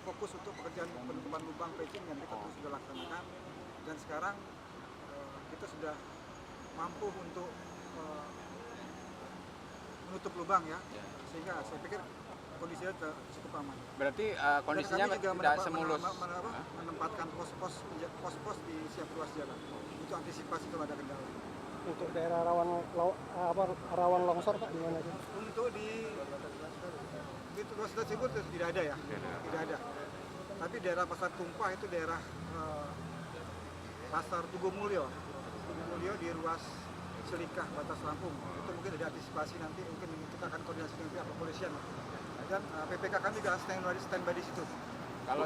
fokus untuk pekerjaan penutupan lubang patching yang kita sudah laksanakan, dan sekarang kita sudah mampu untuk menutup lubang ya, sehingga saya pikir kondisinya cukup aman. Berarti kondisinya tidak semulus. Menempatkan pos-pos di siap ruas jalan untuk antisipasi kalau ada kendala. Untuk daerah rawan longsor Pak, di mana? Untuk di ruas tersebut tidak ada ya, tidak ada. Tapi daerah Pasar Tumpah itu daerah Pasar Tugomulyo di ruas Selikah Batas Lampung. Itu mungkin ada antisipasi nanti, mungkin kita akan koordinasi dengan pihak kepolisian. Dan PPK kami juga standby di situ. Kalau